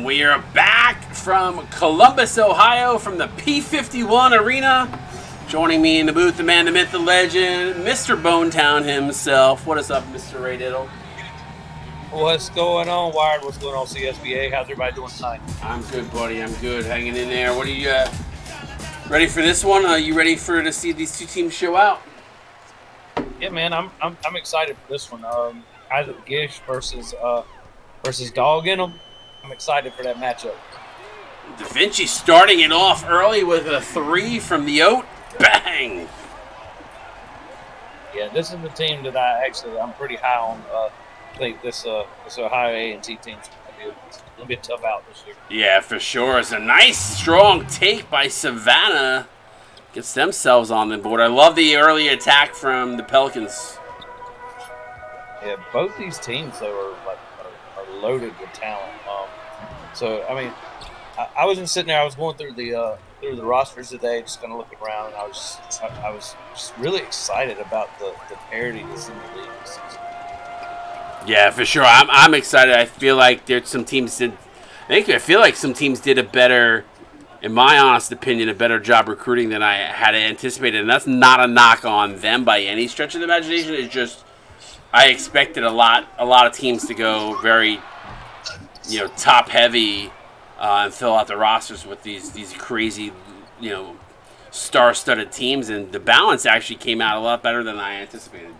We are back from Columbus, Ohio, from the P51 Arena. Joining me in the booth, the man, the myth, the legend, Mr. Bonetown himself. What is up, Mr. Ray Diddle? What's going on, Wired? What's going on, CSBA? How's everybody doing tonight? I'm good, buddy. I'm good. Hanging in there. What are you ready for this one? Are you ready to see these two teams show out? Yeah, man. I'm excited for this one. Isaac Gish versus Dog in 'em. I'm excited for that matchup. Da Vinci starting it off early with a 3 from the Oat. Bang! Yeah, this is the team that I'm pretty high on. I think this Ohio A&T team's gonna be a tough out this year. Yeah, for sure. It's a nice, strong take by Savannah. Gets themselves on the board. I love the early attack from the Pelicans. Yeah, both these teams though are loaded with talent. So I mean, I was just sitting there. I was going through the rosters today, just kind of looking around, and I was just really excited about the parity that's in the league this season. Yeah, for sure. I'm excited. I feel like there's some teams I feel like some teams did a better, in my honest opinion, a better job recruiting than I had anticipated, and that's not a knock on them by any stretch of the imagination. It's just I expected a lot of teams to go very, top heavy and fill out the rosters with these crazy, star-studded teams, and the balance actually came out a lot better than I anticipated.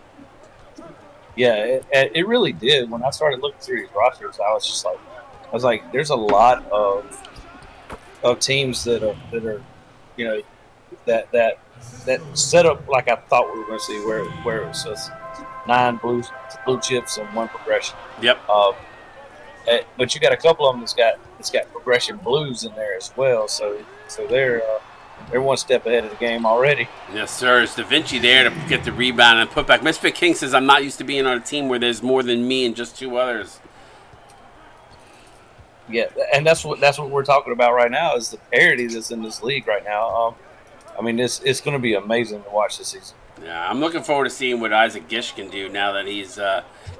Yeah, it really did. When I started looking through these rosters, I was like, there's a lot of teams that are that set up like I thought we were going to see, where it was just 9 blue chips and 1 progression. Yep. But you got a couple of them that's got progression blues in there as well. So they're one step ahead of the game already. Yes, sir. It's Da Vinci there to get the rebound and put back. Misfit King says, I'm not used to being on a team where there's more than me and just 2 others. Yeah, and that's what we're talking about right now is the parity that's in this league right now. I mean, it's going to be amazing to watch this season. Yeah, I'm looking forward to seeing what Isaac Gish can do now that he's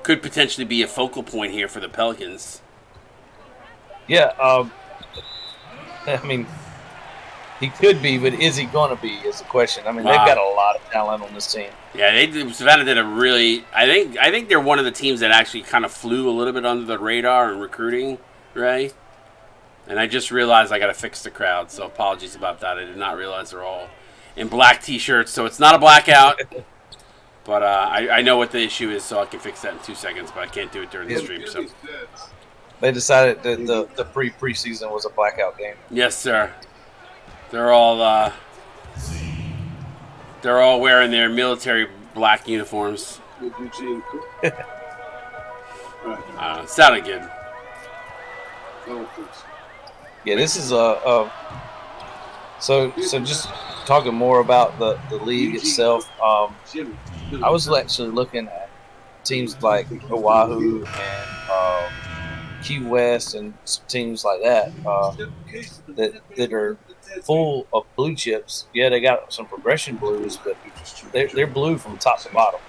could potentially be a focal point here for the Pelicans. Yeah, I mean, he could be, but is he going to be is the question. I mean, they've got a lot of talent on this team. Yeah, Savannah did a really – I think they're one of the teams that actually kind of flew a little bit under the radar in recruiting, right? And I just realized I got to fix the crowd, so apologies about that. I did not realize they're all in black T-shirts, so it's not a blackout. But I know what the issue is, so I can fix that in 2 seconds, but I can't do it during the stream. So They decided that the preseason was a blackout game. yes, sir. They're all wearing their military black uniforms. Sounded good. Yeah, this is so just talking more about the league itself. I was actually looking at teams like Oahu and Key West and some teams like that that are full of blue chips. Yeah, they got some progression blues, but they're blue from top to bottom.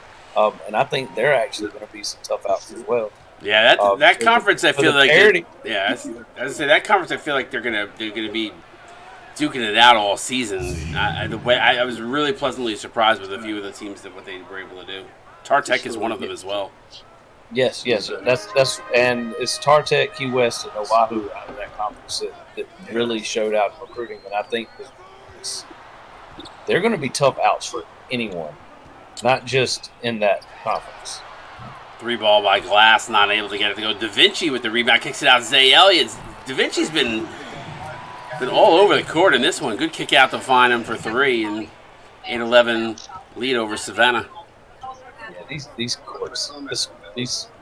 And I think they're actually going to be some tough outs as well. Yeah, that conference I feel like parity. As I say, that conference I feel like they're gonna be duking it out all season. I was really pleasantly surprised with a few of the teams that what they were able to do. Tartech is one of them as well. Yes, that's and it's Tartech, Key West, and Oahu out of that conference that really showed out in recruiting, and I think that they're going to be tough outs for anyone, not just in that conference. 3 ball by Glass, not able to get it to go. Da Vinci with the rebound, kicks it out. Zay Elliott. Da Vinci's been all over the court in this one. Good kick out to find him for 3, and 8-11 lead over Savannah. Yeah, these courts,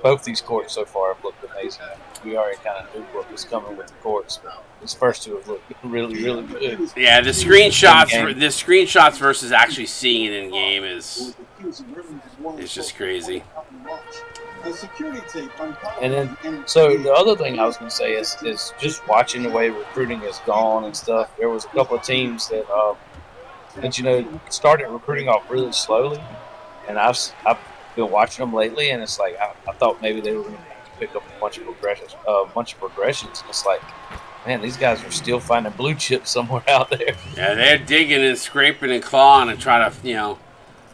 both these courts so far have looked amazing. We already kind of knew what was coming with the courts, but these first two have looked really, really good. Yeah, the screenshots versus actually seeing it in game is just crazy. And then, so the other thing I was going to say is just watching the way recruiting has gone and stuff. There was a couple of teams that started recruiting off really slowly, and I've been watching them lately, and it's like I thought maybe they were going to pick up a bunch of progressions. And it's like, man, these guys are still finding blue chips somewhere out there. Yeah, they're digging and scraping and clawing and trying to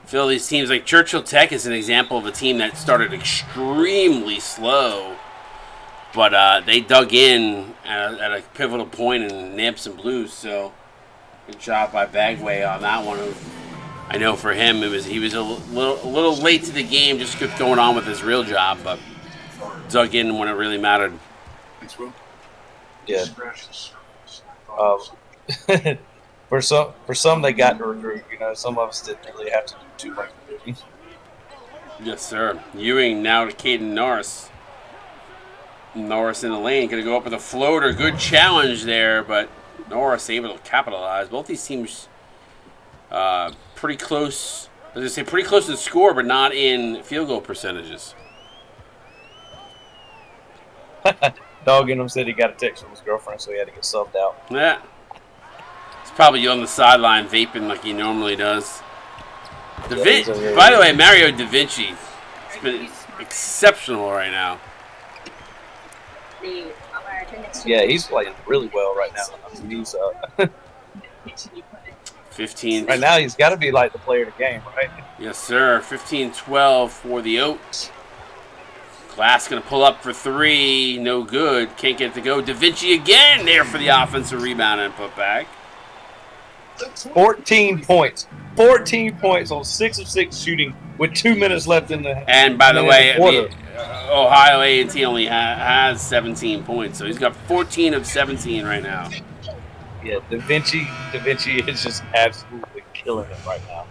fill these teams. Like Churchill Tech is an example of a team that started extremely slow, but they dug in at a pivotal point and nabbed some blues. So good job by Bagway on that one. I know for him he was a little late to the game, just kept going on with his real job, but dug in when it really mattered. Yeah. For some they got to recruit. Some of us didn't really have to do too much recruiting. Yes, sir. Ewing now to Caden Norris. Norris in the lane, going to go up with a floater. Good challenge there, but Norris able to capitalize. Both these teams pretty close. As I say, pretty close to the score, but not in field goal percentages. Dog in him said he got a text from his girlfriend, so he had to get subbed out. Yeah. He's probably on the sideline vaping like he normally does. By the way, Mario Da Vinci has been exceptional right now. Yeah, he's playing really well right now. He's 15. Right now, he's got to be like the player of the game, right? Yes, sir. 15-12 for the Oaks. Glass going to pull up for 3. No good. Can't get it to go. Da Vinci again there for the offensive rebound and put back. 14 points. 14 points on 6 of 6 shooting with 2 minutes left in the And by the way, quarter. Ohio A&T only has 17 points, so he's got 14 of 17 right now. Yeah, Da Vinci is just absolutely killing it right now.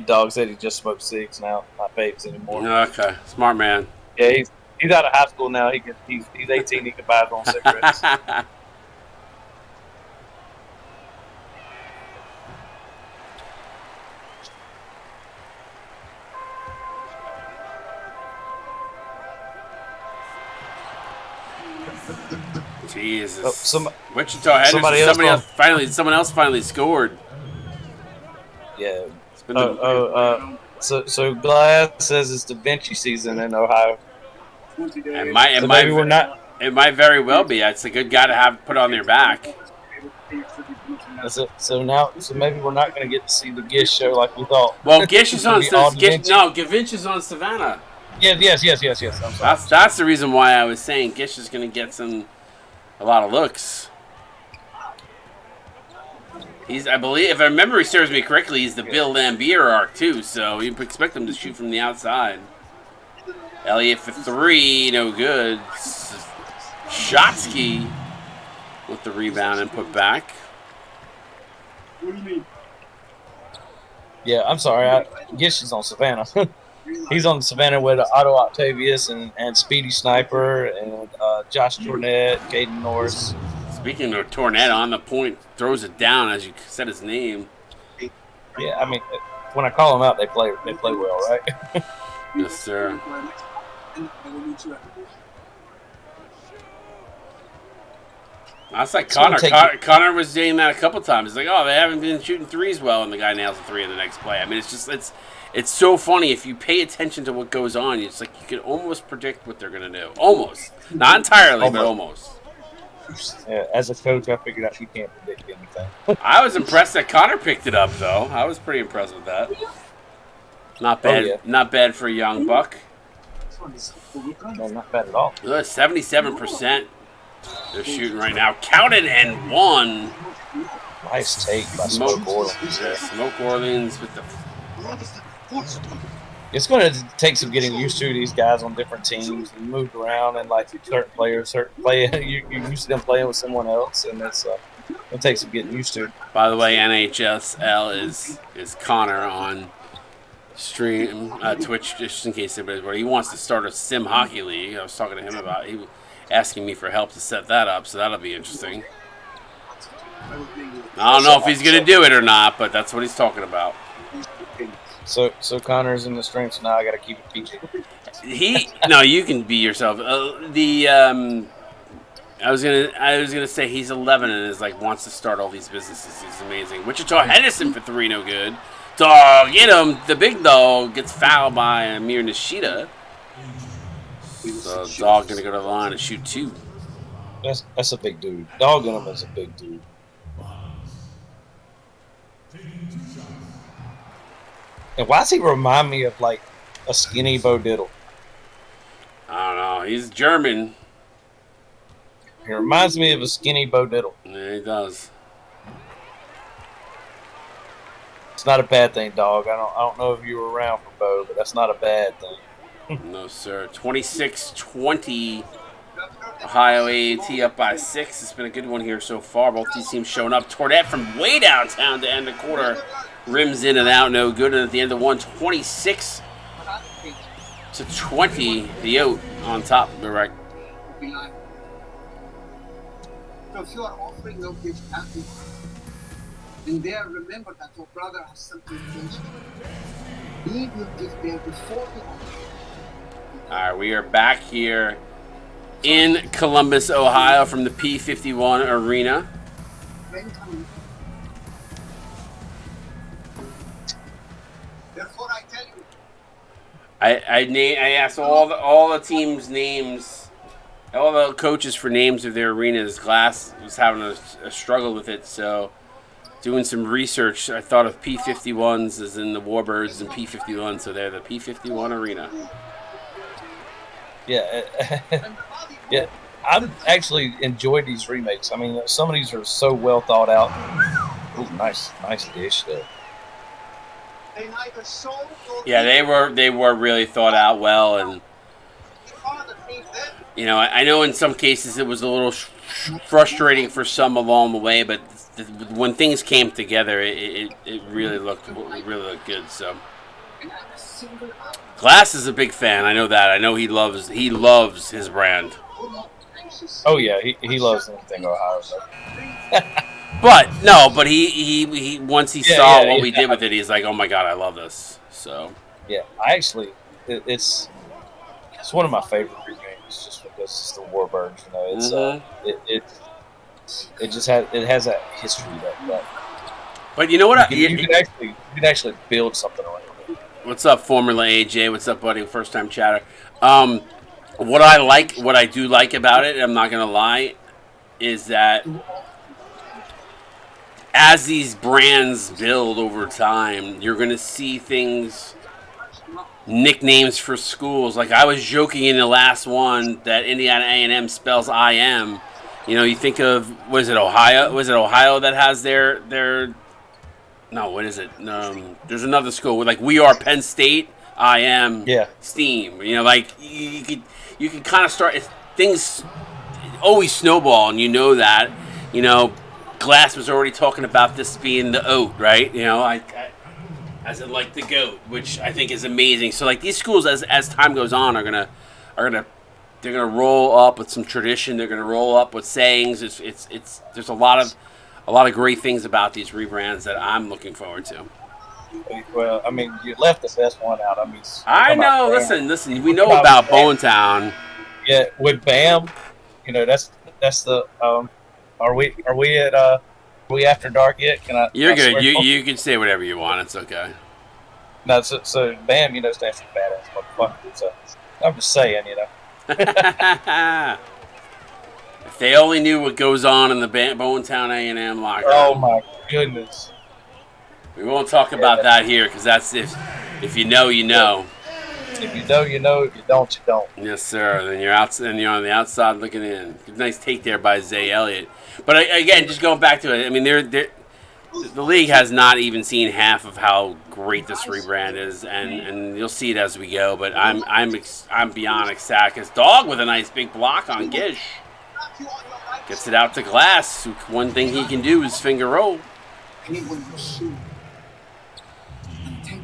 Dog said he just smoked cigs now, not vapes anymore. Okay, smart man. Yeah, he's out of high school now. He's 18. He can buy his own cigarettes. Jesus. Wichita Henderson. Someone else finally scored. Yeah. So Glass says it's Da Vinci season in Ohio. It might very well be. It's a good guy to have put on their back. So maybe we're not going to get to see the Gish show like we thought. Well, Gish is on. Da Vinci is on Savannah. Yes. I'm sorry. That's the reason why I was saying Gish is going to get a lot of looks. I believe, if my memory serves me correctly, he's the Bill Lambier arc too, so you expect him to shoot from the outside. Elliott for three, no good. Shotsky with the rebound and put back. What do you mean? Yeah, I'm sorry. Gish is on Savannah. He's on Savannah with Otto Octavius and Speedy Sniper and Josh Jornet, Caden Norris. Speaking of Tornette, on the point, throws it down as you said his name. Yeah, I mean, when I call them out, they play well, right? Yes, sir. That's like Connor was saying that a couple times. It's like, oh, they haven't been shooting threes well, and the guy nails a three in the next play. I mean, it's so funny if you pay attention to what goes on. It's like you can almost predict what they're gonna do. Almost, not entirely, but almost. Yeah, as a coach, I figured out you can't predict anything. I was impressed that Connor picked it up, though. I was pretty impressed with that. Not bad. Not bad for a young buck. No, not bad at all. 77%. They're shooting right now. Counted and one. Nice take by Smoke Orleans. Yeah, Smoke Orleans with the. It's going to take some getting used to these guys on different teams and moved around, and like certain players, you're used to them playing with someone else, and it takes some getting used to. By the way, NHSL is Connor on stream Twitch, just in case anybody where he wants to start a sim hockey league. I was talking to him about he asking me for help to set that up, so that'll be interesting. I don't know if he's gonna do it or not, but that's what he's talking about. So Connor's in the stream, so now I got to keep it PG. No, you can be yourself. I was gonna say he's 11 and is like wants to start all these businesses. He's amazing. Wichita Henderson for three, no good. Dog, get him. The big dog gets fouled by Amir Nishida. So dog gonna go to the line and shoot two. That's a big dude. Dog in him is a big dude. And why does he remind me of like a skinny Bo Diddle? I don't know. He's German. He reminds me of a skinny Bo Diddle. Yeah, he does. It's not a bad thing, dog. I don't know if you were around for Bo, but that's not a bad thing. No, sir. 26-20. Ohio A&T up by 6. It's been a good one here so far. Both these teams showing up. Tornette from way downtown to end the quarter. Rims in and out, no good. And at the end of 26-20. The Oat on top. Correct. So if you are offering no gift happy, and there remember that your brother has something against you. Leave your gift there before the offering. All right, we are back here in Columbus, Ohio, from the P51 Arena. Therefore, I tell you. I asked all the teams' names, all the coaches for names of their arenas. Glass was having a struggle with it, so doing some research, I thought of P51s as in the Warbirds and P51, so they're the P51 Arena. Yeah, yeah. I've actually enjoyed these remakes. I mean, some of these are so well thought out. Ooh, nice dish there. Yeah, they were really thought out well, and you know, I know in some cases it was a little frustrating for some along the way, but when things came together, it really looked good. So. Glass is a big fan. I know that. I know he loves his brand. Oh yeah, he loves anything Ohio. But he once he saw what we did with it, he's like, oh my god, I love this. So yeah, I actually it's one of my favorite remakes just because it's the Warbirds. You know, it's it has that history that. But you know what? You can actually build something around it. What's up, Formula AJ? What's up, buddy? First time chatter. What I do like about it, I'm not gonna lie, is that as these brands build over time, you're gonna see things nicknames for schools. Like I was joking in the last one that Indiana A&M spells IM. You know, you think of was it Ohio? Was it Ohio that has their no? What is it? There's another school with like we are Penn State. IM Steam. You know, like you could kind of start things always snowball, and you know that. You know, Glass was already talking about this being the oat, right? You know, I as in like the goat, which I think is amazing. So like these schools, as time goes on, they're gonna roll up with some tradition. They're gonna roll up with sayings. It's there's a lot of great things about these rebrands that I'm looking forward to. Well, I mean, you left the best one out. I mean, I know. Listen. We know about Bonetown. Yeah, with Bam, you know that's the. Are we after dark yet? Can I? You're good. You can say whatever you want. It's okay. No, so Bam, you know, stands for badass motherfucker. So I'm just saying, you know. If they only knew what goes on in the Bonetown A&M locker room. Oh my goodness. We won't talk about that here because that's if you know, you know. If you know, you know. If you don't, you don't. Yes, sir. Then you're out, and you're on the outside looking in. Nice take there by Zay Elliott. But again, just going back to it, I mean, the league has not even seen half of how great this rebrand is, and you'll see it as we go. But I'm beyond ecstatic. His dog with a nice big block on Gish gets it out to Glass. One thing he can do is finger roll.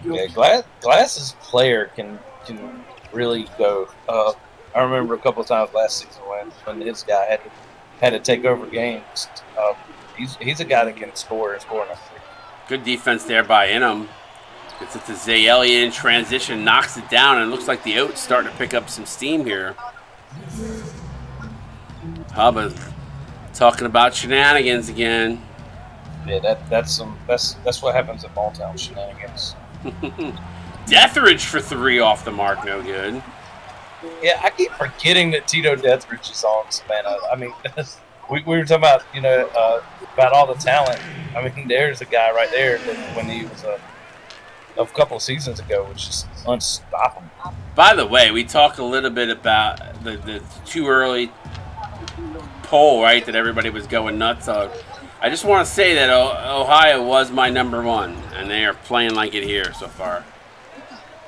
Yeah, Glass's player can really go. I remember a couple of times last season when this guy had to take over games. He's a guy that can score. Good defense there by Inham. Gets it to Zay Elliott in transition, knocks it down, and it looks like the Oats starting to pick up some steam here. Hubba talking about shenanigans again. Yeah, that's what happens at Bonetown, shenanigans. Deathridge for 3 off the mark, no good. Yeah, I keep forgetting that Tito Deathridge is on Savannah. I mean, we were talking about about all the talent. I mean, there's a guy right there that when he was a couple of seasons ago was just unstoppable. By the way, we talked a little bit about the too early poll, right? That everybody was going nuts on. I just want to say that Ohio was my number 1, and they are playing like it here so far.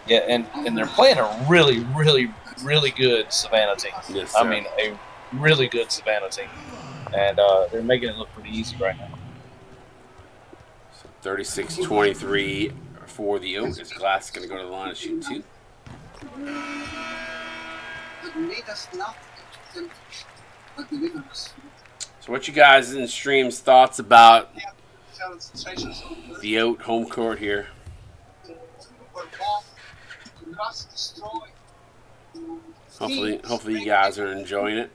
Yeah, and they're playing a really, really, really good Savannah team. Yes, sir. I mean, a really good Savannah team. And they're making it look pretty easy right now. So 36-23 for the Oaks. Glass is going to go to the line and shoot 2. So what you guys in streams thoughts about the Oat home court here? Hopefully you guys are enjoying it.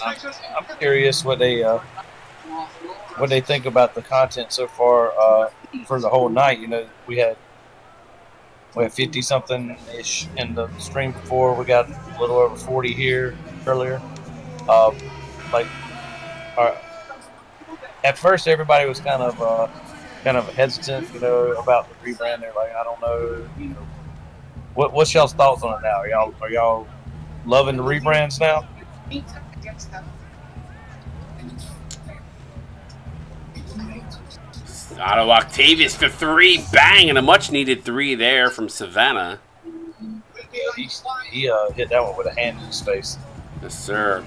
I'm curious what they think about the content so far for the whole night. You know, we had 50 something ish in the stream before. We got a little over 40 here earlier. At first everybody was kind of hesitant, you know, about the rebrand. They're like, I don't know, you know, what's y'all's thoughts on it now? Are y'all loving the rebrands now? Otto Octavius for 3, bang, and a much-needed 3 there from Savannah. He hit that one with a hand in his face. Yes, sir.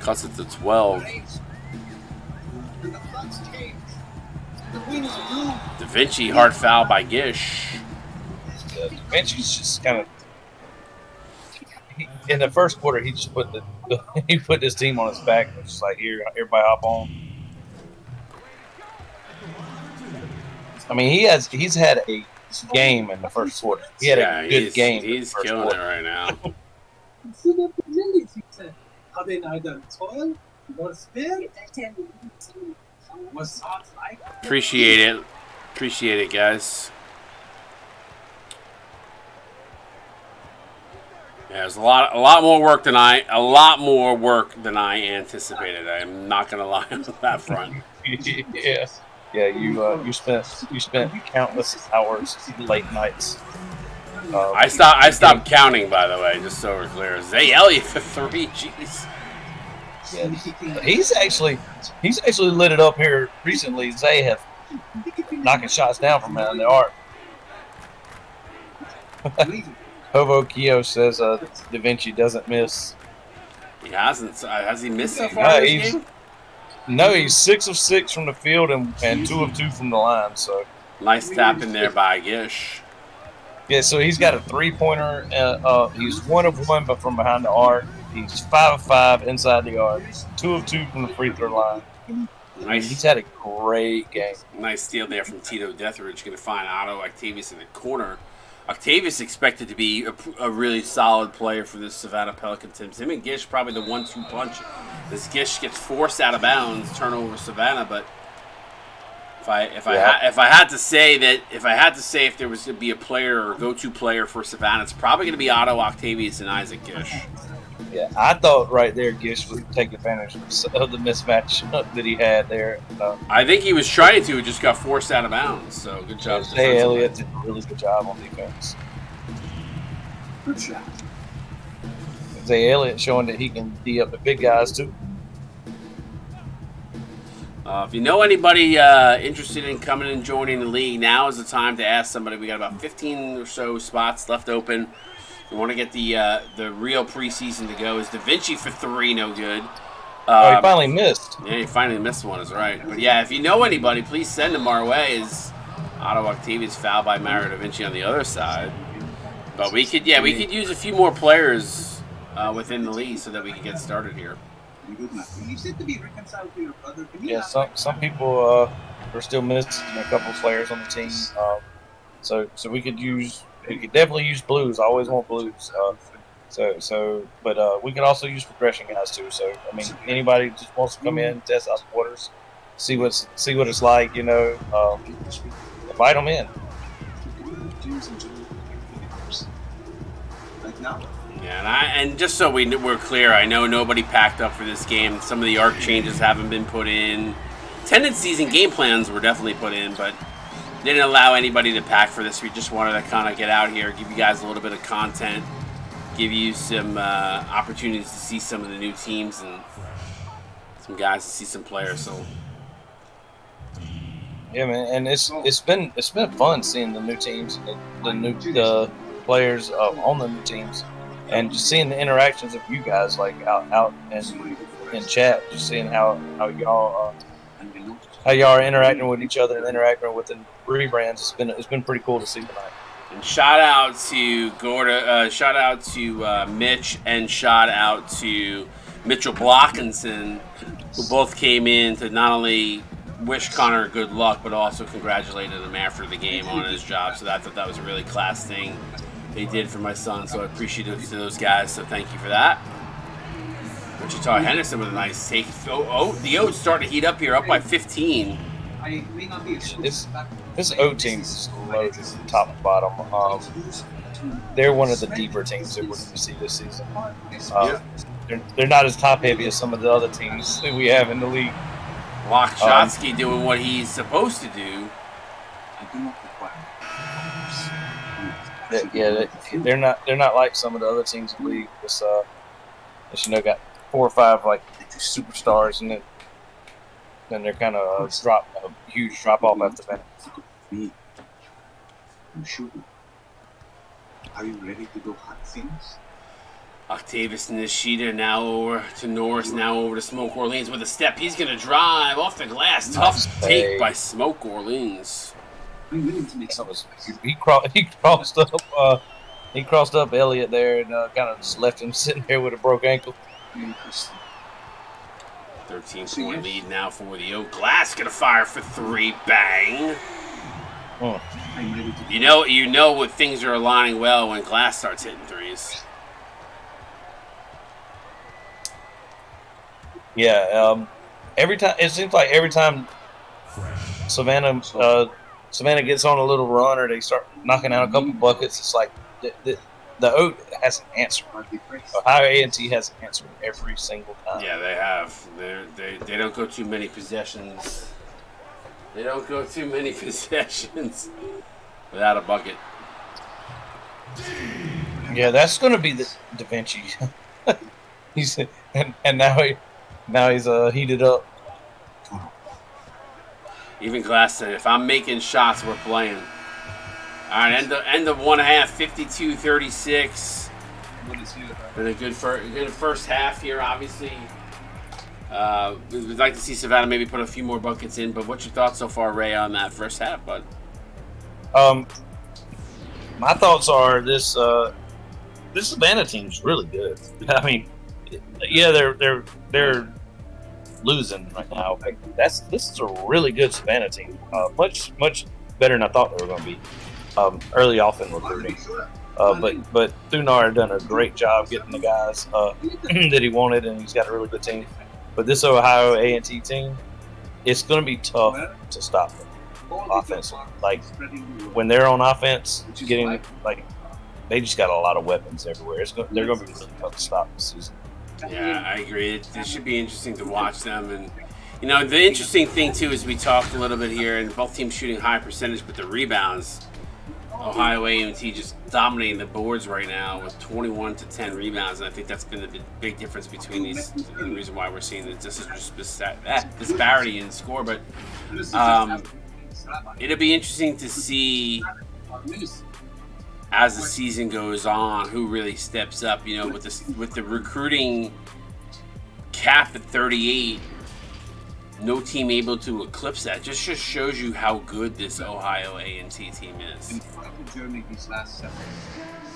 Cuts it to 12. Da Vinci, hard foul by Gish. Da Vinci's just kind of... in the first quarter, he just put he put his team on his back. And was just like, here, everybody hop on. I mean, he's had a game in the first quarter. He had a good game. He's killing it right now. Appreciate it, guys. Yeah, there's a lot more work than I anticipated. I'm not gonna lie on that front. Yes. Yeah, you spent countless hours, late nights. I stopped counting, by the way, just so we're clear. Zay Elliott for 3. Jeez. Yeah, he's actually lit it up here recently. Zay have knocking shots down from behind the arc. Hovo Keo says Da Vinci doesn't miss. He hasn't. Has he missed so far in this game? No, he's 6 of 6 from the field and 2 of 2 from the line. So nice tap in there by Gish. Yeah, so he's got a 3-pointer. He's 1 of 1, but from behind the arc. He's 5 of 5 inside the arc. 2 of 2 from the free throw line. Nice. He's had a great game. Nice steal there from Tito Detheridge. Going to find Otto Octavius in the corner. Octavius expected to be a really solid player for this Savannah Pelican team. Him and Gish probably the 1-2 punch. This Gish gets forced out of bounds, turnover Savannah. But if I had to say if there was to be a player or go-to player for Savannah, it's probably going to be Otto Octavius and Isaac Gish. Yeah, I thought right there Gish would take advantage of the mismatch that he had there. I think he was trying to. It just got forced out of bounds. So good job. Zay Elliott did a really good job on defense. Good shot. Zay Elliott showing that he can D up the big guys too. If you know anybody interested in coming and joining the league, now is the time to ask somebody. We got about 15 or so spots left open. We want to get the real preseason to go. Is Da Vinci for 3 no good? He finally missed. Yeah, he finally missed one. Is right. But yeah, if you know anybody, please send them our way. Is Otto Octavius fouled by Mario Da Vinci on the other side? But we could use a few more players within the league so that we can get started here. You said to be reconciled to your brother. Yeah, some people are still missing a couple players on the team. So we could definitely use blues. I always want blues. But we can also use progression guys too. So I mean, anybody who just wants to come in, test out the waters, see what it's like. Invite them in. Yeah, and just so we're clear, I know nobody packed up for this game. Some of the arc changes haven't been put in. Tendencies and game plans were definitely put in, but didn't allow anybody to pack for this. We just wanted to kind of get out here, give you guys a little bit of content, give you some opportunities to see some of the new teams and some guys to see some players. So yeah, man, and it's been fun seeing the new teams, the players on the new teams, and just seeing the interactions of you guys like out and in chat, just seeing how y'all are interacting with each other and interacting with the rebrands. It's been pretty cool to see tonight. And shout out to Gorda, shout out to Mitch, and shout out to Mitchell Blockinson, who both came in to not only wish Connor good luck, but also congratulated him after the game on his job. So I thought that was a really class thing they did for my son. So I appreciate it to those guys. So thank you for that. Wichita Henderson with a nice take. The O's starting to heat up here, up by 15. This O team is loaded top and bottom. They're one of the deeper teams that we're going to see this season. They're not as top heavy as some of the other teams that we have in the league. Lokshotsky doing what he's supposed to do. They're not like some of the other teams in the league. Just got 4 or 5 like superstars, and then they're kind of a huge drop off after that. You shouldn't. Are you ready to go hot things? Octavius Nishida now over to Norris, now over to Smoke Orleans with a step. He's going to drive off the glass. Tough take by Smoke Orleans. He crossed up Elliott there and kind of just left him sitting there with a broke ankle. 13-point lead now for the Oak. Glass going to fire for 3. Bang. You know what things are aligning well when Glass starts hitting threes. Yeah, every time it seems like every time Savannah gets on a little run or they start knocking out a couple buckets, it's like the Oak has an answer. Ohio A&T has an answer every single time. Yeah, they have. They don't go too many possessions They don't go too many possessions without a bucket. Yeah, that's going to be the Da Vinci. He's and now he's heated up. Even Glass said, if I'm making shots, we're playing. All right, end of one half, 52-36. Been a good first half here, obviously. We'd like to see Savannah maybe put a few more buckets in, but what's your thoughts so far, Ray, on that first half, bud? My thoughts are this Savannah team's really good. I mean, yeah, they're losing right now. This is a really good Savannah team. Much better than I thought they were going to be. Early off in recruiting, but Thunar done a great job getting the guys that he wanted, and he's got a really good team. But this Ohio A&T team, it's going to be tough to stop them offensively. Like when they're on offense, they just got a lot of weapons everywhere. They're going to be really tough to stop this season. Yeah, I agree. It should be interesting to watch them. And, you know, the interesting thing, too, is we talked a little bit here, and both teams shooting high percentage, but the rebounds, Ohio A&T just dominating the boards right now with 21 to 10 rebounds. And I think that's been the big difference between these, the reason why we're seeing this disparity in score. But it'll be interesting to see as the season goes on who really steps up. You know, with the recruiting cap at 38, no team able to eclipse that. Just shows you how good this Ohio A&T team is.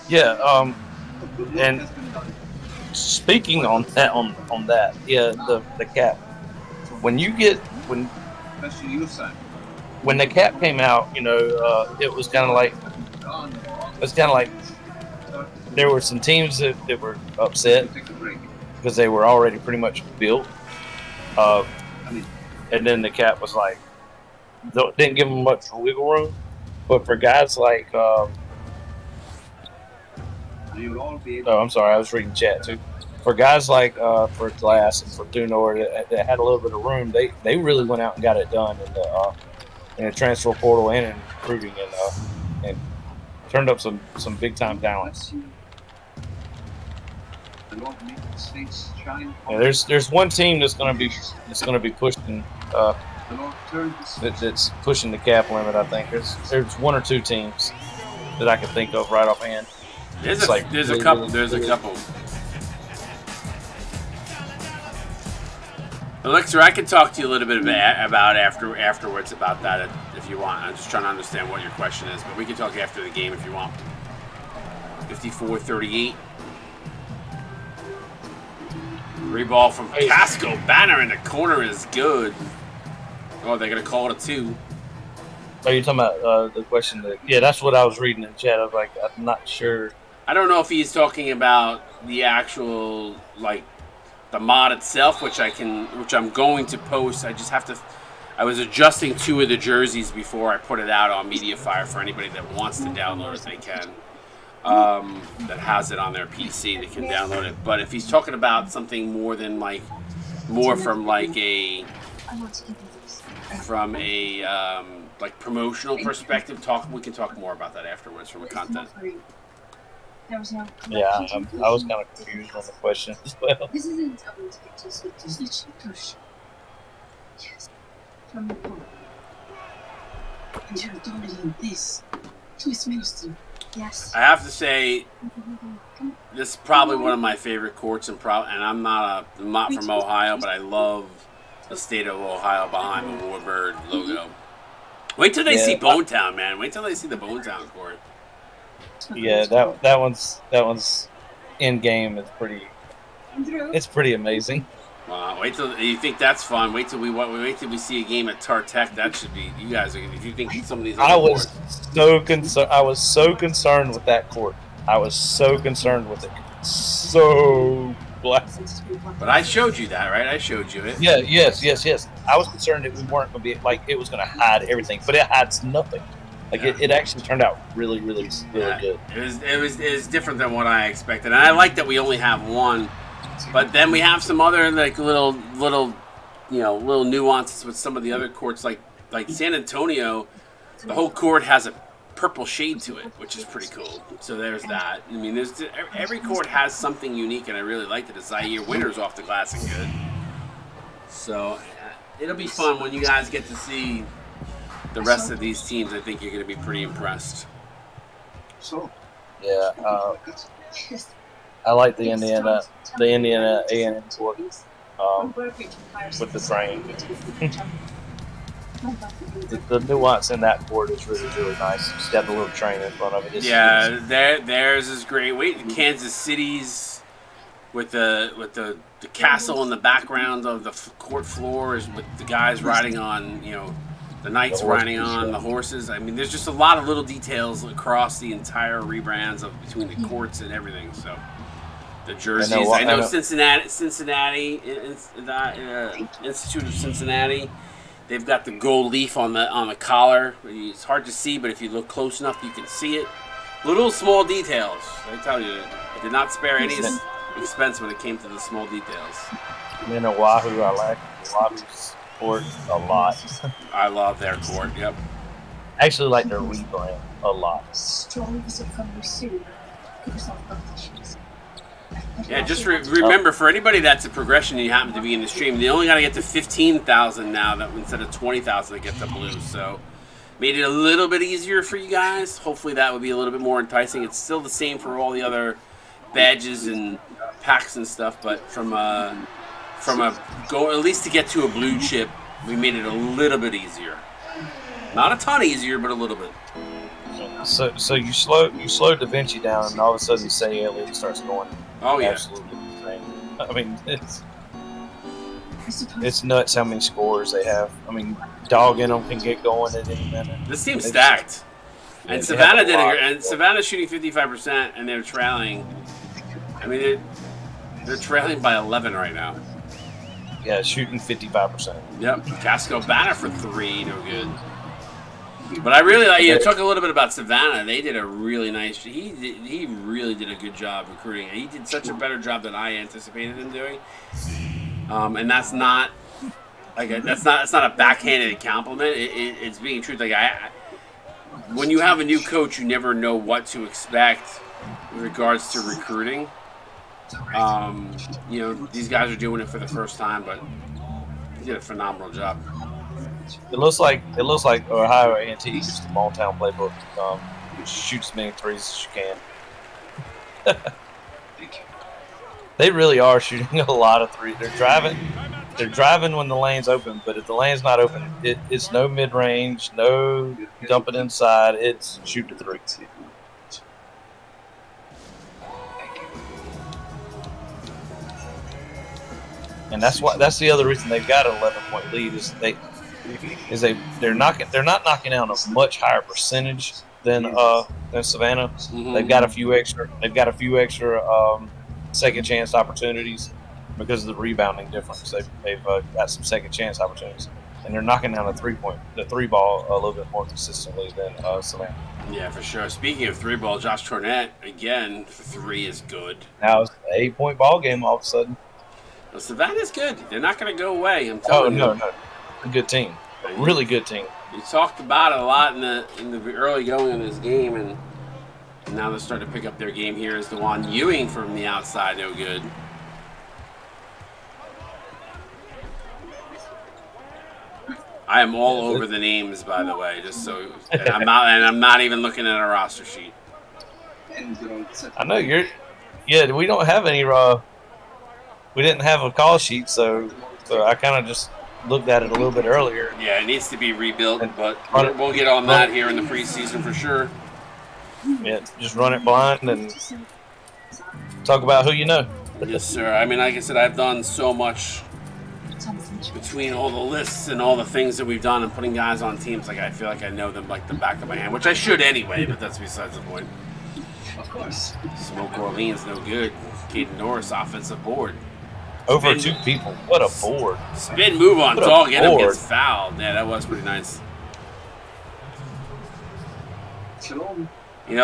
Yeah, and speaking on that, yeah, the cap. When the cap came out, you know, it was kind of like there were some teams that were upset because they were already pretty much built. And then the cap was like, didn't give them much wiggle room. But for guys like, I'm sorry, I was reading chat too. For guys like for Glass and for Dunor that had a little bit of room, they really went out and got it done in the transfer portal and in recruiting and turned up some big time talent. Yeah, there's one team that's going to be pushing that's pushing the cap limit. I think there's one or two teams that I can think of right offhand. There's a couple. Elixir, I can talk to you a little bit about afterwards about that if you want. I'm just trying to understand what your question is, but we can talk after the game if you want. 54-38. Reball from Casco. Banner in the corner is good. Oh, they're going to call it a 2. Are you talking about the question? Yeah, that's what I was reading in chat. I was like, I'm not sure. I don't know if he's talking about the actual, like, the mod itself, which I'm going to post. I was adjusting 2 of the jerseys before I put it out on MediaFire for anybody that wants to download it, they can. That has it on their PC, they can download it. But if he's talking about something more from a promotional perspective, we can talk more about that afterwards from a content. Yeah, I was kind of confused on the question as well. This isn't about to push. Yes, from the pole. And you have done it in this. To his minister. Yes. I have to say, this is probably one of my favorite courts, and I'm not from Ohio, but I love the state of Ohio behind the Warbird logo. Wait till they see Bonetown, man. Wait till they see the Bonetown court. Yeah, that one's in game. It's pretty amazing. Wow, wait till you think that's fun. Wait till we see a game at Tartech. That should be you guys. If you think some of these, I was so concerned with that court. I was so concerned with it. So blessed. But I showed you that, right? I showed you it. Yeah. Yes. I was concerned that we weren't going to be like it was going to hide everything, but it hides nothing. Like it actually turned out really good. It was different than what I expected, and I like that we only have one. But then we have some other like little nuances with some of the other courts. Like like San Antonio, the whole court has a purple shade to it, which is pretty cool. So there's that. I mean, every court has something unique, and I really like it. The Zaire Winners off the glass and good. So it'll be fun when you guys get to see the rest of these teams. I think you're going to be pretty impressed. So, Yeah, I like the Indiana A&M court with the train. The nuance in that court is really, really nice. It's got the little train in front of it. Yeah, theirs is great. Wait, Kansas City's with the castle in the background of the court floor is with the guys riding on, the knights riding on the horses. I mean, there's just a lot of little details across the entire rebrands of between the courts and everything. So the jerseys. I know Cincinnati, Institute of Cincinnati. They've got the gold leaf on the collar. It's hard to see, but if you look close enough, you can see it. Little small details. I tell you, I did not spare any expense when it came to the small details. In Oahu, I like Oahu's court a lot. I love their court. Yep. I actually like their rebrand a lot. Yeah, just remember, for anybody that's a progression and you happen to be in the stream, they only got to get to 15,000 now instead of 20,000 to get the blue. So made it a little bit easier for you guys. Hopefully that would be a little bit more enticing. It's still the same for all the other badges and packs and stuff, but from a goal, at least to get to a blue chip, we made it a little bit easier. Not a ton easier, but a little bit. So you slow Da Vinci down, and all of a sudden Say Elliott starts going. Oh yeah. Absolutely insane. I mean, it's nuts how many scores they have. I mean, Dog in them can get going at any minute. This team's stacked. And Savannah's shooting 55%, and they're trailing. I mean, they're trailing by 11 right now. Yeah, shooting 55%. Yep. Casco Banner for 3, no good. But I really like. Talk a little bit about Savannah. They did a really nice. He really did a good job recruiting. He did such a better job than I anticipated him doing. And that's not that's not a backhanded compliment. It's being true. Like when you have a new coach, you never know what to expect with regards to recruiting. These guys are doing it for the first time, but he did a phenomenal job. It looks like Ohio A&T used the small town playbook. Shoot as many threes as you can. They really are shooting a lot of threes. They're driving when the lane's open, but if the lane's not open, it's no mid range, no dumping inside. It's shoot the three. And that's the other reason they've got an 11-point lead is they're not knocking out a much higher percentage than Savannah. Mm-hmm. They've got a few extra second chance opportunities because of the rebounding difference. They've got some second chance opportunities, and they're knocking down the three ball a little bit more consistently than Savannah. Yeah, for sure. Speaking of three ball, Josh Tornett again for 3 is good. Now it's an 8-point ball game all of a sudden. Well, Savannah's good. They're not going to go away. I'm telling you. No. A good team. A really good team. We talked about it a lot in the early going of this game, and now they're starting to pick up their game here. Is DeJuan Ewing from the outside, no good. I am all over the names, by the way, just so. And I'm not even looking at a roster sheet. I know you're. Yeah, we don't have any. We didn't have a call sheet, so I kind of just looked at it a little bit earlier. Yeah, it needs to be rebuilt, but we'll get on that here in the preseason for sure. Yeah, just run it blind and talk about who you know. Yes, sir. I mean, like I said, I've done so much between all the lists and all the things that we've done and putting guys on teams. Like I feel like I know them like the back of my hand, which I should anyway, but that's besides the point. Of course. Smoke Orleans, no good. Caden Norris, offensive board. Over 2 people. What a board. Spin move on Dog. And him gets fouled. Yeah, that was pretty nice. Shalom. We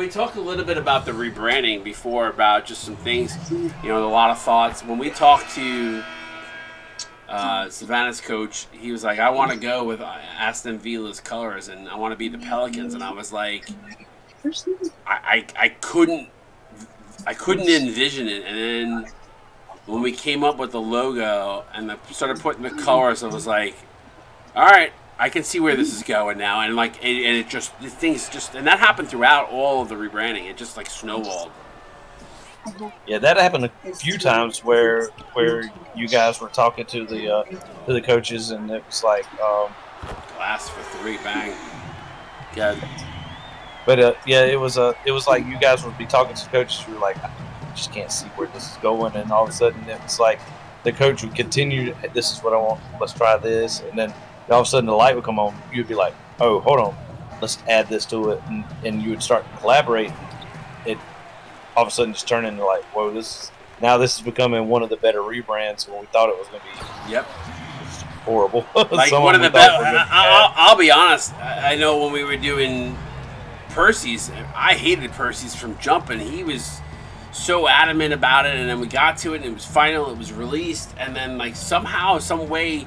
talked a little bit about the rebranding before, about just some things, a lot of thoughts. When we talked to Savannah's coach, he was like, I want to go with Aston Villa's colors, and I want to be the Pelicans. And I was like, I couldn't envision it. And then when we came up with the logo and started putting the colors, I was like, all right, I can see where this is going now. And like, and that happened throughout all of the rebranding. It just like snowballed. Yeah, that happened a few times where you guys were talking to the coaches, and it was like Glass for 3, bang. Good. But yeah, it was like you guys would be talking to the coaches. You were like, I just can't see where this is going, and all of a sudden it was like the coach would continue. This is what I want. Let's try this, and then all of a sudden the light would come on. You'd be like, oh, hold on, let's add this to it, and you would start to collaborate. It all of a sudden just turned into like, whoa, this is becoming one of the better rebrands when we thought it was going to be. Yep. Horrible. Like one of the best. I'll be honest. I know when we were doing Percy's, I hated Percy's from jump, and he was so adamant about it. And then we got to it, and it was final. It was released, and then like somehow, some way,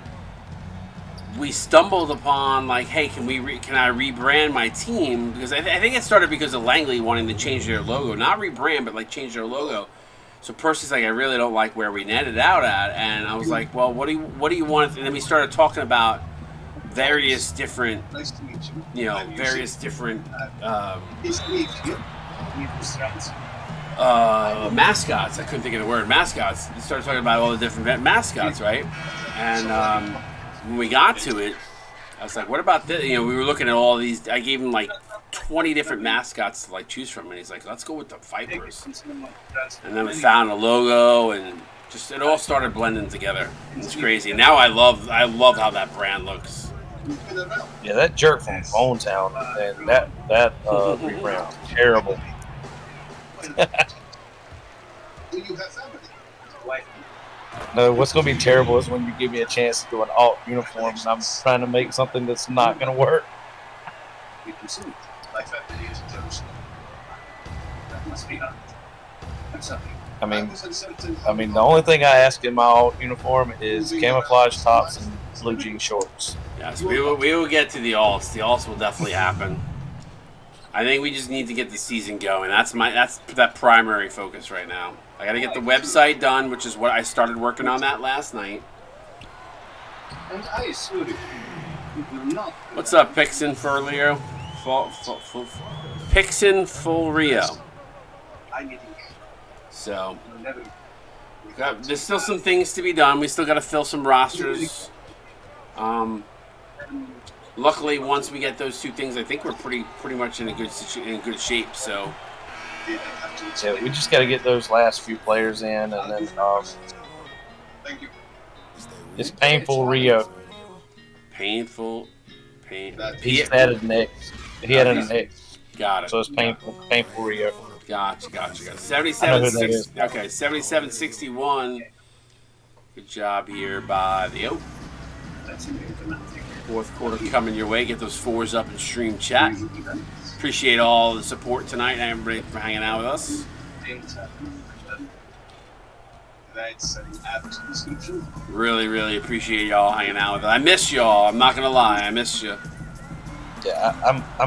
we stumbled upon like, hey, can I rebrand my team? Because I think it started because of Langley wanting to change their logo, not rebrand, but like change their logo. So Percy's like, I really don't like where we netted out at, and I was like, well, what do you want? And then we started talking about various different, various different mascots. I couldn't think of the word mascots. We started talking about all the different mascots, right? And when we got to it, I was like, what about this? We were looking at all these. I gave him like 20 different mascots to like choose from, and he's like, let's go with the Vipers. And then we found a logo, and just it all started blending together. It's crazy. And now I love how that brand looks. Yeah, that jerk from Hometown, and that rebrand was terrible. No, what's going to be terrible is when you give me a chance to do an alt uniform, and I'm trying to make something that's not going to work. I mean, the only thing I ask in my alt uniform is camouflage tops and blue jean shorts. Yes, we will get to the alts. The alts will definitely happen. I think we just need to get the season going. That's that primary focus right now. I got to get the website done, which is what I started working on that last night. What's up, Pixin for Leo? Pixin Full Rio. So, there's still some things to be done. We still got to fill some rosters. Luckily, once we get those two things, I think we're pretty much in good shape. So, yeah, we just got to get those last few players in, and then it's painful Rio. Pain. He added an X. He added an X. Got it. So it's painful Rio. Gotcha. 77-61. Good job here by the Oak. Fourth quarter coming your way. Get those fours up in stream chat. Appreciate all the support tonight and everybody for hanging out with us. Really appreciate y'all hanging out with us. I miss y'all. I'm not gonna lie. I miss you. Yeah, I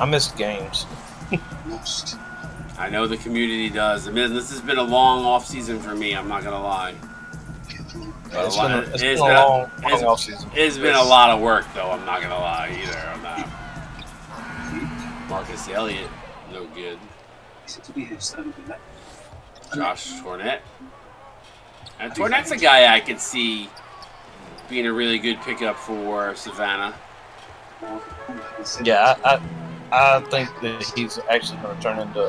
miss games. I know the community does. I mean, this has been a long off season for me. I'm not gonna lie. It's been a long off season. It's been a lot of work, though. I'm not gonna lie either. I'm not. Marcus Elliott, no good. Josh Tournette. And Tournette's a guy I could see being a really good pickup for Savannah. Yeah, I think that he's actually going to turn into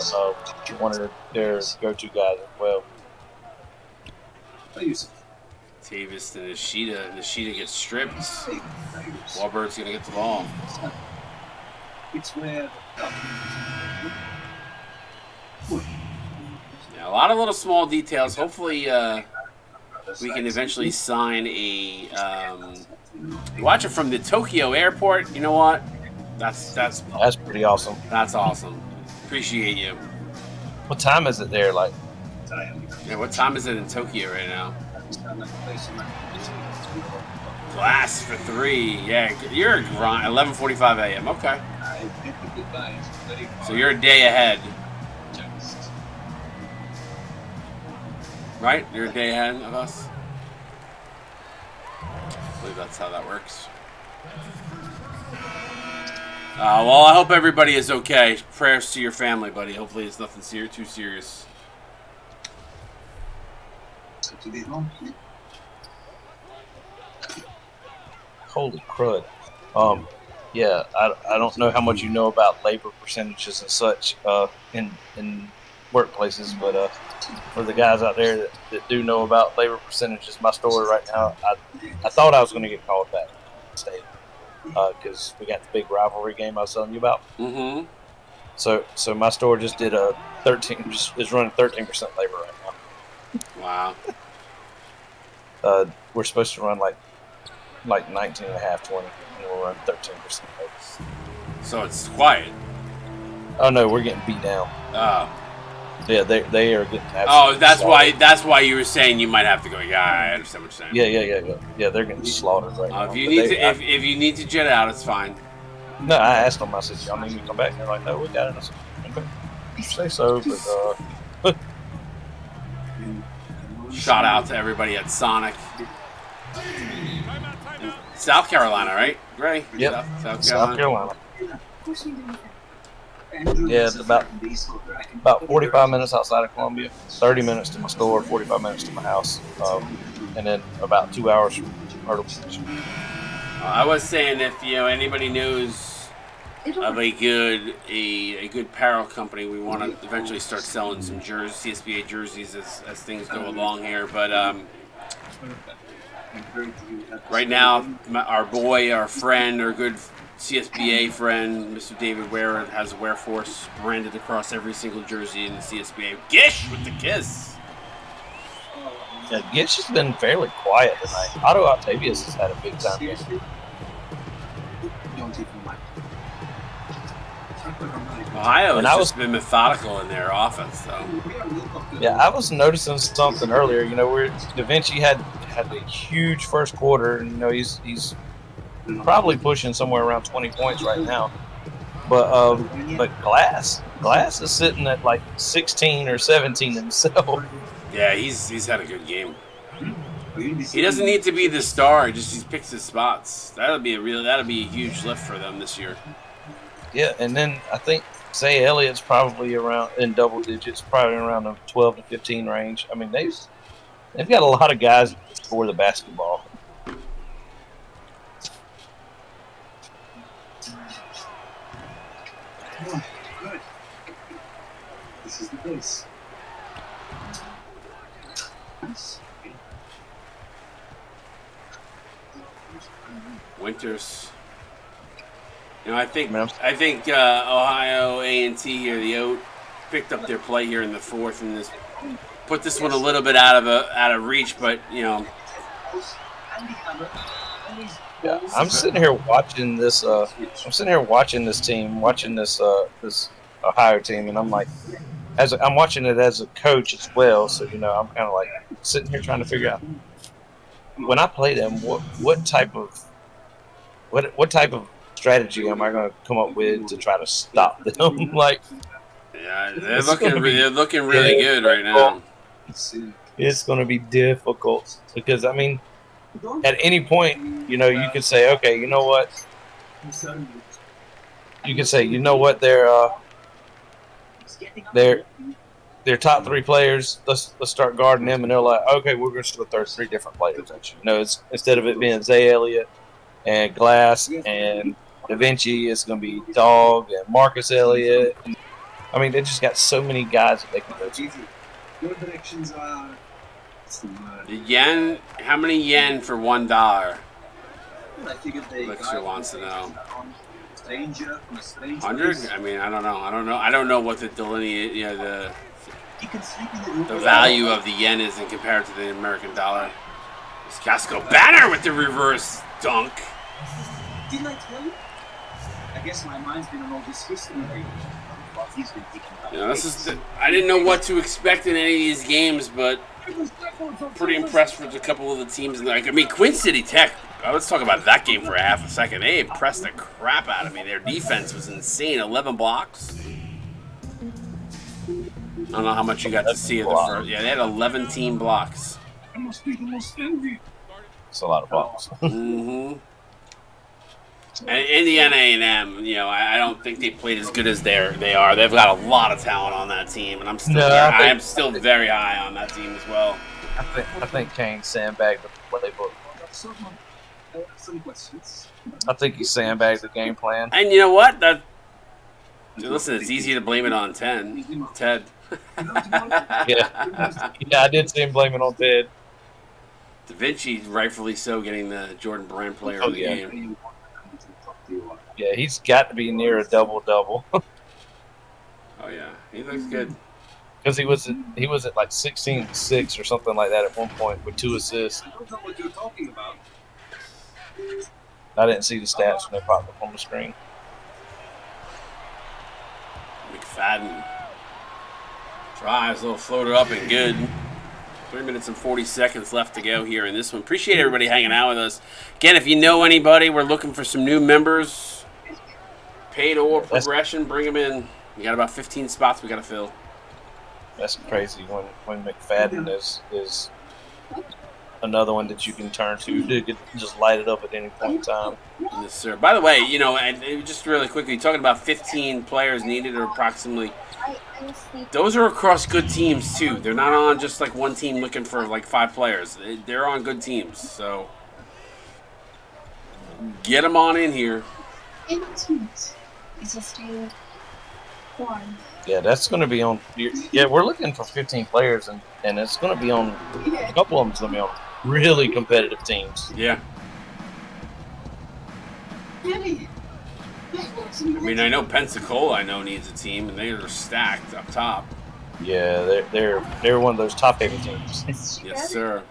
one of their go-to guys as well. Tavis to Nishida. Nishida gets stripped. Warbird's going to get the ball. Yeah, a lot of little small details. Hopefully we can eventually sign a watch it from the Tokyo airport. You know what? That's pretty awesome. That's awesome. Appreciate you. What time is it there? Like, yeah, what time is it in Tokyo right now? Glass for 3. Yeah, you're a grind. 11:45 a.m. Okay. So you're a day ahead. Right? You're a day ahead of us? I believe that's how that works. Well, I hope everybody is okay. Prayers to your family, buddy. Hopefully it's nothing too serious. Holy crud. Yeah, I don't know how much you know about labor percentages and such in workplaces, but for the guys out there that do know about labor percentages, my story right now, I thought I was going to get called back state because we got the big rivalry game I was telling you about. Mm-hmm. So my store just did a 13, just is running 13% labor right now. Wow. We're supposed to run like 19 and a half, 20, and we'll run 13% labor. So it's quiet. Oh no, we're getting beat down. Oh. Yeah, they are getting. Oh, that's slaughtered. why you were saying you might have to go. Yeah, I understand what you're saying. Yeah. They're getting slaughtered right now. If you need to jet out, it's fine. No, I asked them. I said, "Y'all need me to come back?" And they're like, "No, we got it." I said, "Okay, say so." But Shout out to everybody at Sonic. South Carolina, right? Ray? Yep. South Carolina. Yeah, it's about 45 minutes outside of Columbia, 30 minutes to my store, 45 minutes to my house, and then about 2 hours from Myrtle Beach. I was saying if anybody knows of a good apparel company, we want to eventually start selling some CSBA jerseys as things go along here. But right now, our boy, our friend, our good CSBA friend, Mr. David Ware, has Ware Force branded across every single jersey in the CSBA. Gish with the kiss. Yeah, Gish has been fairly quiet tonight. Otto Octavius has had a big time game. Ohio has just been methodical in their offense, though. Yeah, I was noticing something earlier. Where Da Vinci had a huge first quarter, and he's probably pushing somewhere around 20 points right now. But Glass is sitting at like 16 or 17 himself. Yeah, he's had a good game. He doesn't need to be the star; he picks his spots. That'll be a huge lift for them this year. Yeah, and then I think Zay Elliott's probably around in double digits, probably around the 12 to 15 range. I mean, they've got a lot of guys that score the basketball. Oh, good. This is the place. Winters. I think Ohio A&T here, the O, picked up their play here in the fourth and put this one a little bit out of reach, but Yeah, I'm sitting here watching this. Team, watching this Ohio team, and I'm like, I'm watching it as a coach as well. So I'm kind of like sitting here trying to figure out when I play them, what type of strategy am I going to come up with to try to stop them? Yeah, they're looking really good right now. It's going to be difficult because at any point, you could say, okay, you know what? You could say, their top three players. Let's start guarding them, and they're like, okay, we're going to throw three different players at you. It's instead of it being Zay Elliott and Glass and Da Vinci, it's going to be Dog and Marcus Elliott. They just got so many guys that they can go to. Your directions are. The yen, how many yen for $1? I figured they Elixir wants to know. Stranger from a stranger. 100? I don't know what the the value of the yen is in compared to the American dollar. It's Casco Banner with the reverse dunk. Didn't I tell you? I guess my mind's been on all this history lately. He's been thinking about I didn't know what to expect in any of these games, but pretty impressed with a couple of the teams. Like, I mean, Queen City Tech. Let's talk about that game for a half a second. They impressed the crap out of me. Their defense was insane. 11 blocks. I don't know how much you got to see of the first. Yeah, they had 11 team blocks. It's a lot of blocks. Mm-hmm. And Indiana A&M, you know, I don't think they played as good as they are. They've got a lot of talent on that team, and I am still very high on that team as well. I think Kane sandbagged the playbook. Some questions. I think he sandbagged the game plan. And you know what? Listen, it's easy to blame it on Ted. Yeah, I did see him blame it on Ted. Da Vinci, rightfully so, getting the Jordan Brand Player of the game. Yeah, he's got to be near a double-double. Oh yeah, he looks good. Because he was at like 16-6 or something like that at one point with 2 assists. I don't know what you're talking about. I didn't see the stats when they popped up on the screen. McFadden drives, a little floater up and good. 3 minutes and 40 seconds left to go here in this one. Appreciate everybody hanging out with us. Again, if you know anybody, we're looking for some new members. Paid or progression, bring them in. We got about 15 spots we got to fill. That's crazy when McFadden is another one that you can turn to just light it up at any point in time. Yes, sir. By the way, you know, and just really quickly, talking about 15 players needed or approximately. Those are across good teams, too. They're not on just like one team looking for like 5 players. They're on good teams. So get them on in here. Yeah, that's going to be on. Yeah, we're looking for 15 players, and it's going to be on. A couple of them's going to be on really competitive teams. Yeah. I mean, I know Pensacola, needs a team, and they are stacked up top. Yeah, they're one of those top-heavy teams. Yes, sir.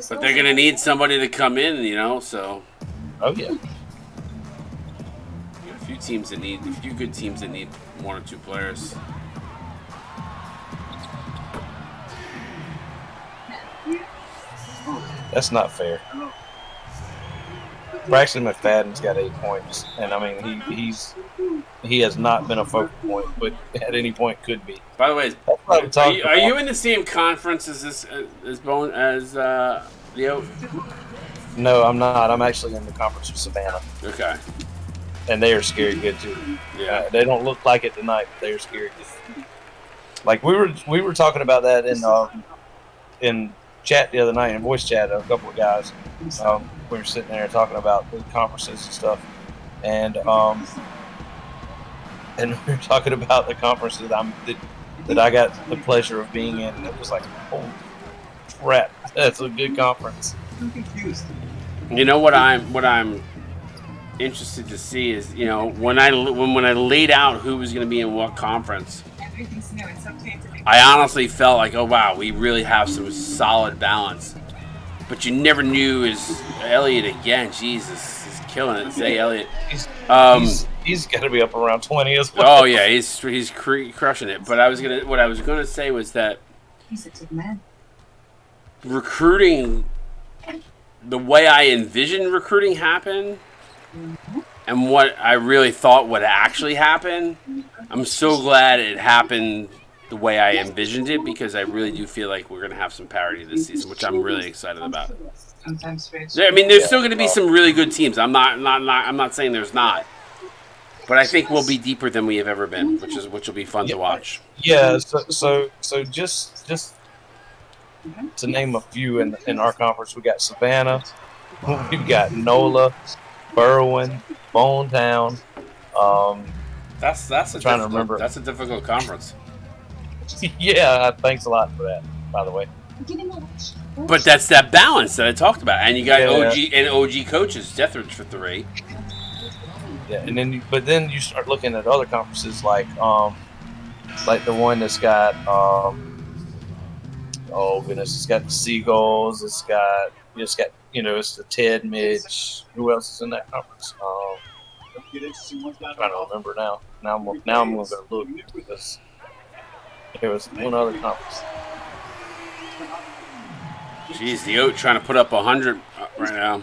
But they're going to need somebody to come in, you know, so. Oh, yeah. A few good teams that need 1 or 2 players. That's not fair. Braxton McFadden's got 8 points, and I mean he has not been a focal point, but at any point could be. By the way, are you in the same conference as Leo? No, I'm not. I'm actually in the conference with Savannah. Okay. And they are scary good too. Yeah. They don't look like it tonight, but they are scary good. Like we were talking about that in chat the other night, in voice chat, a couple of guys. We were sitting there talking about the conferences and stuff, and we were talking about the conference that I got the pleasure of being in, and it was like, holy crap, that's a good conference. I'm confused. You know what I'm interested to see is, you know, when I laid out who was going to be in what conference, I honestly felt like, oh wow, we really have some solid balance. But you never knew is Elliott again. Jesus, he's killing it. Say Elliott. He's got to be up around 20 as well. Oh yeah, he's crushing it. But what I was gonna say was that He's a good man. recruiting, the way I envisioned recruiting happen, and what I really thought would actually happen, I'm so glad it happened the way I envisioned it, because I really do feel like we're gonna have some parity this season, which I'm really excited about. I mean, there's still gonna be some really good teams. I'm not saying there's not, but I think we'll be deeper than we have ever been, which will be fun to watch. Yeah. So just to name a few in our conference, we got Savannah, we've got NOLA, Berwyn, Bonetown. That's trying to remember. That's a difficult conference. Yeah, thanks a lot for that, by the way. But that's that balance that I talked about, and you got Yeah. OG coaches, Deathridge for 3. Yeah, and then you start looking at other conferences like the one that's got oh goodness, it's got the Seagulls, it's got it's the Ted, Mitch. Who else is in that conference? I'm trying to remember now. Now I'm going to look because there was one other conference. Jeez, the Oat trying to put up 100 right now.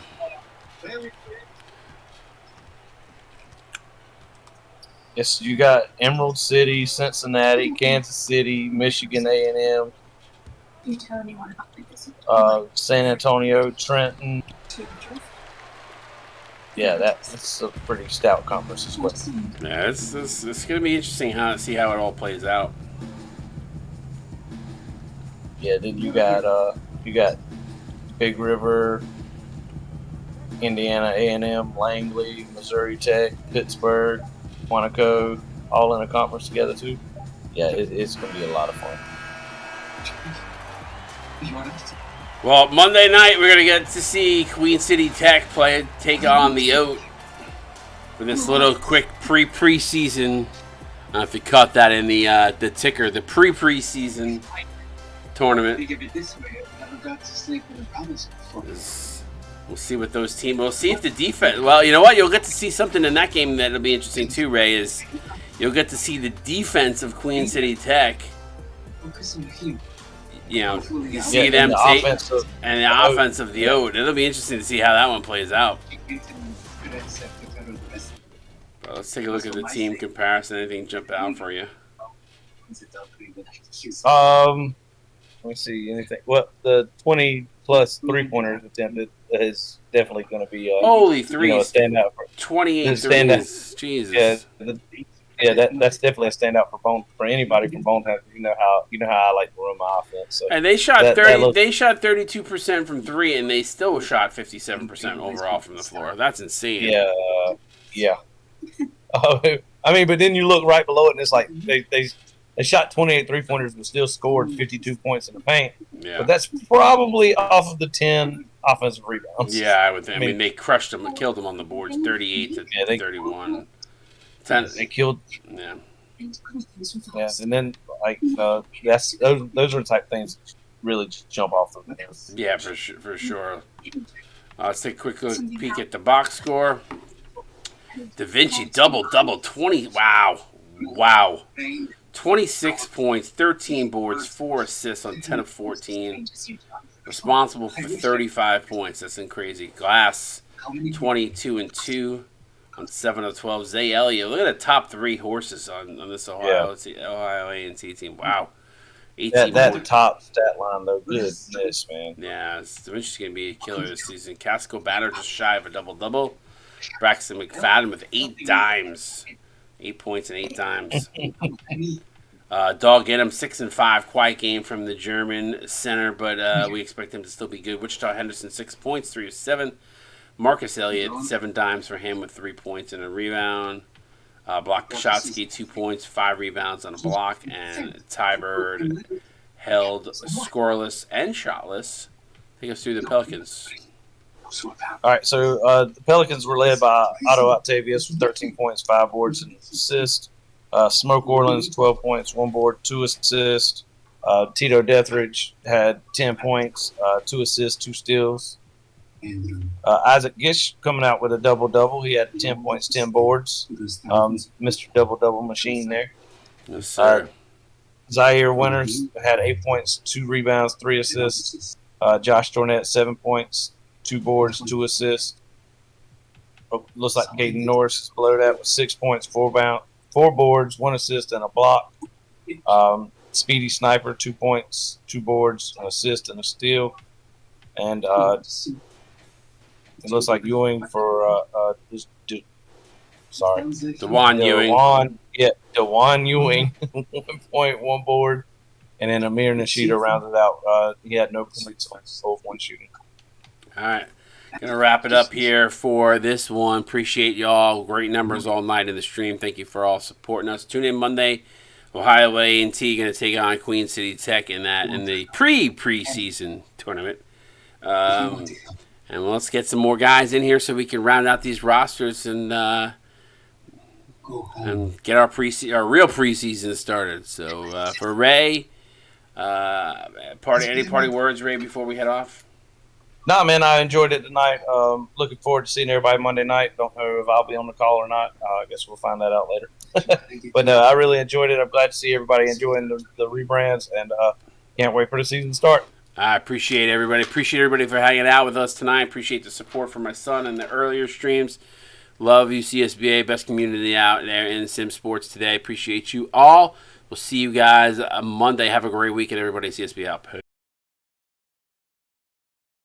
Yes, you got Emerald City, Cincinnati, Kansas City, Michigan A&M, You tell anyone about this? San Antonio, Trenton. Yeah, that's a pretty stout conference as well. Yeah, it's going to be interesting to see how it all plays out. Yeah, then you got Big River, Indiana A&M, Langley, Missouri Tech, Pittsburgh, Quantico, all in a conference together too. Yeah, it's going to be a lot of fun. Well, Monday night we're gonna get to see Queen City Tech take on the Oat for this little quick preseason. I don't know if you caught that in the ticker, the preseason tournament. We'll see what those teams. We'll see if the defense. Well, you know what? You'll get to see something in that game that'll be interesting too. Ray, is you'll get to see the defense of Queen City Tech. You know, you see them take and the offense of the Oat. It'll be interesting to see how that one plays out. But let's take a look at the team comparison. Anything jump out for you? Let me see. Anything? Well, the 20+ 3-pointers attempted is definitely going to be holy threes. Stand out for 28 threes. Jesus. Yeah, that's definitely a standout for anybody from Bone Town. You know how I like to run my offense. So and they shot 30. They shot 32% from three, and they still shot 57% overall from the floor. That's insane. Yeah. I mean, but then you look right below it, and it's like they shot 28 3-pointers, but still scored 52 points in the paint. Yeah. But that's probably off of the 10 offensive rebounds. Yeah, I mean they crushed them and killed them on the boards, 38 to 31. 10. They killed. Yeah. Yeah, and then those are the type of things that really jump off the page. Yeah, for sure. Let's take a quick peek at the box score. Da Vinci double 20. Wow. 26 points, 13 boards, 4 assists on 10 of 14. Responsible for 35 points. That's crazy. Glass 22 and 2. On 7 of 12, Zay Elliott. Look at the top 3 horses on this Ohio A&T team. Wow, 18. That top stat line though, goodness, man. Yeah, it's going to be a killer this season. Casco Batter just shy of a double. Braxton McFadden with 8 dimes, 8 points and 8 dimes. Dog get him 6 and 5. Quiet game from the German center, but we expect him to still be good. Wichita Henderson 6 points, 3 of 7. Marcus Elliott, 7 dimes for him with 3 points and a rebound. Blokshotsky, 2 points, 5 rebounds on a block. And Ty Bird held scoreless and shotless. Take us through the Pelicans. All right, so the Pelicans were led by Otto Octavius with 13 points, 5 boards, and an assist. Smoke Orleans, 12 points, 1 board, 2 assists. Tito Deathridge had 10 points, 2 assists, 2 steals. Isaac Gish coming out with a double-double. He had 10 points, 10 boards. Mr. Double-double machine there. Yes, sir. Zaire Winters had 8 points, 2 rebounds, 3 assists. Josh Dornett, 7 points, 2 boards, 2 assists. Looks like Gaten Norris is below that with 6 points, 4 boards, 1 assist, and a block. Speedy Sniper, 2 points, 2 boards, an assist, and a steal. And it looks like Ewing for DeJuan Ewing. DeJuan Ewing, 1 point, 1 board, and then Amir Nishida rounded out. He had no points on both 1 shooting. All right, gonna wrap it up here for this one. Appreciate y'all. Great numbers all night in the stream. Thank you for all supporting us. Tune in Monday. Ohio A&T gonna take on Queen City Tech in the preseason tournament. And let's get some more guys in here so we can round out these rosters and get our real preseason started. So for Ray, any party words, Ray, before we head off? Nah, man, I enjoyed it tonight. Looking forward to seeing everybody Monday night. Don't know if I'll be on the call or not. I guess we'll find that out later. But no, I really enjoyed it. I'm glad to see everybody enjoying the rebrands, and can't wait for the season to start. I appreciate everybody. Appreciate everybody for hanging out with us tonight. Appreciate the support from my son in the earlier streams. Love you, CSBA. Best community out there in Sim Sports today. Appreciate you all. We'll see you guys Monday. Have a great weekend, everybody. CSBA out.